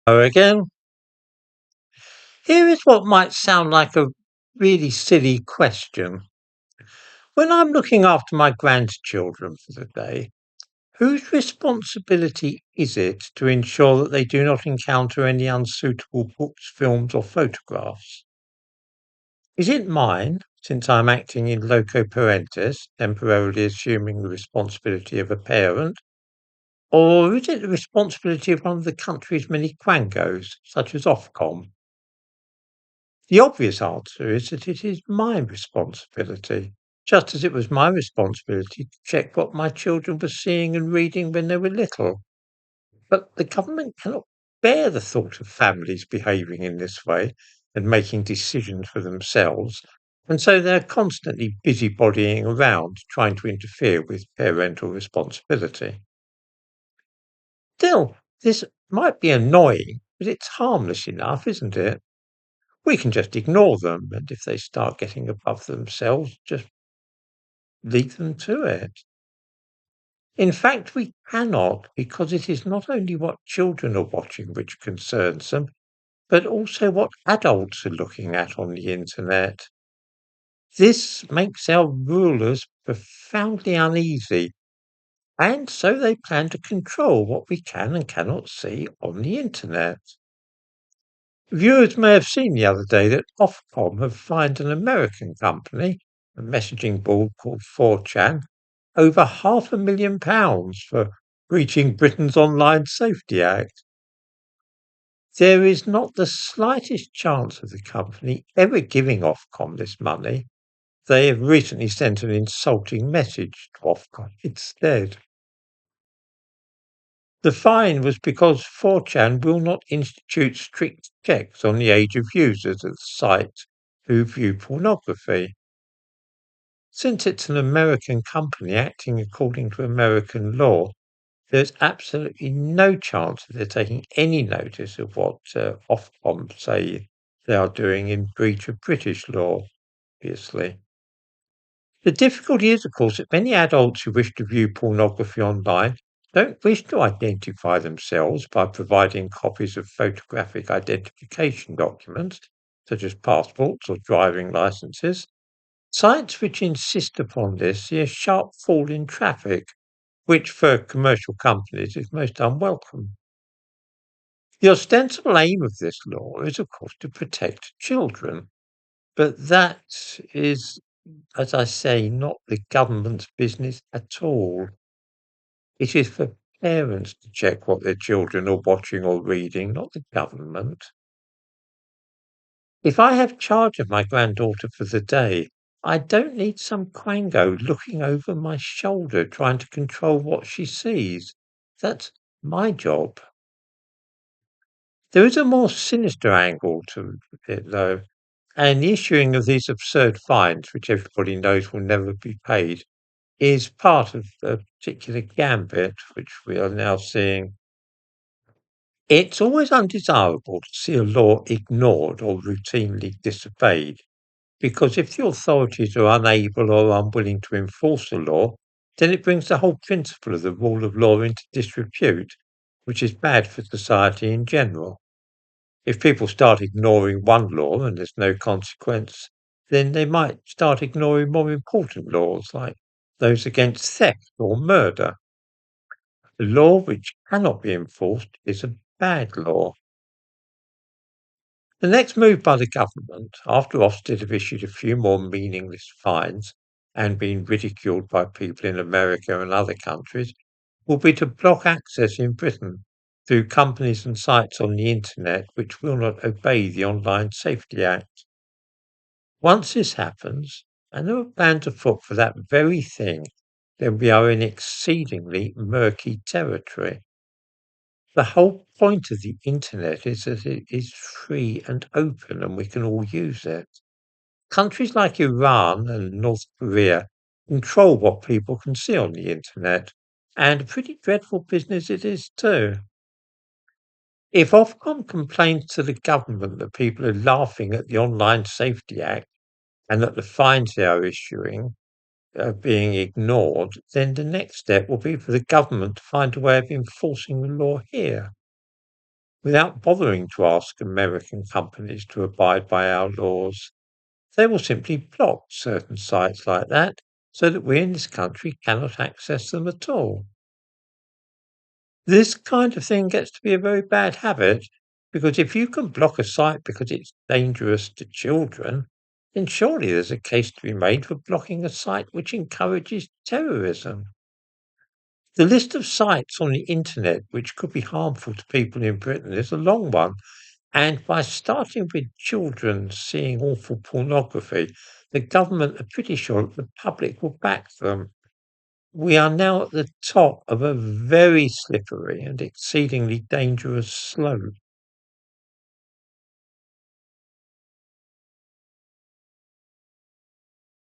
Again, here is what might sound like a really silly question. When I'm looking after my grandchildren for the day, whose responsibility is it to ensure that they do not encounter any unsuitable books, films, or photographs? Is it mine, since I'm acting in loco parentis, temporarily assuming the responsibility of a parent? Or is it the responsibility of one of the country's many quangos, such as Ofcom? The obvious answer is that it is my responsibility, just as it was my responsibility to check what my children were seeing and reading when they were little. But the government cannot bear the thought of families behaving in this way and making decisions for themselves, and so they're constantly busybodying around trying to interfere with parental responsibility. Still, this might be annoying, but it's harmless enough, isn't it? We can just ignore them, and if they start getting above themselves, just leave them to it. In fact, we cannot, because it is not only what children are watching which concerns them, but also what adults are looking at on the internet. This makes our rulers profoundly uneasy, and so they plan to control what we can and cannot see on the internet. Viewers may have seen the other day that Ofcom have fined an American company, a messaging board called 4chan, over £500,000 for breaching Britain's Online Safety Act. There is not the slightest chance of the company ever giving Ofcom this money. They have recently sent an insulting message to Ofcom instead. The fine was because 4chan will not institute strict checks on the age of users at the site who view pornography. Since it's an American company acting according to American law, there's absolutely no chance that they're taking any notice of what Ofcom say they are doing in breach of British law, obviously. The difficulty is, of course, that many adults who wish to view pornography online don't wish to identify themselves by providing copies of photographic identification documents, such as passports or driving licenses. Sites which insist upon this see a sharp fall in traffic, which for commercial companies is most unwelcome. The ostensible aim of this law is, of course, to protect children, but that is, as I say, not the government's business at all. It is for parents to check what their children are watching or reading, not the government. If I have charge of my granddaughter for the day, I don't need some quango looking over my shoulder trying to control what she sees. That's my job. There is a more sinister angle to it, though, and the issuing of these absurd fines, which everybody knows will never be paid, is part of a particular gambit which we are now seeing. It's always undesirable to see a law ignored or routinely disobeyed, because if the authorities are unable or unwilling to enforce a law, then it brings the whole principle of the rule of law into disrepute, which is bad for society in general. If people start ignoring one law and there's no consequence, then they might start ignoring more important laws like those against theft or murder. A law which cannot be enforced is a bad law. The next move by the government, after Ofsted have issued a few more meaningless fines and been ridiculed by people in America and other countries, will be to block access in Britain through companies and sites on the internet which will not obey the Online Safety Act. Once this happens, and there are plans afoot for that very thing, then we are in exceedingly murky territory. The whole point of the internet is that it is free and open and we can all use it. Countries like Iran and North Korea control what people can see on the internet, and a pretty dreadful business it is too. If Ofcom complains to the government that people are laughing at the Online Safety Act and that the fines they are issuing are being ignored, then the next step will be for the government to find a way of enforcing the law here. without bothering to ask American companies to abide by our laws. They will simply block certain sites like that so that we in this country cannot access them at all. This kind of thing gets to be a very bad habit because if you can block a site because it's dangerous to children, then surely there's a case to be made for blocking a site which encourages terrorism. The list of sites on the internet which could be harmful to people in Britain is a long one, and by starting with children seeing awful pornography, the government are pretty sure that the public will back them. We are now at the top of a very slippery and exceedingly dangerous slope.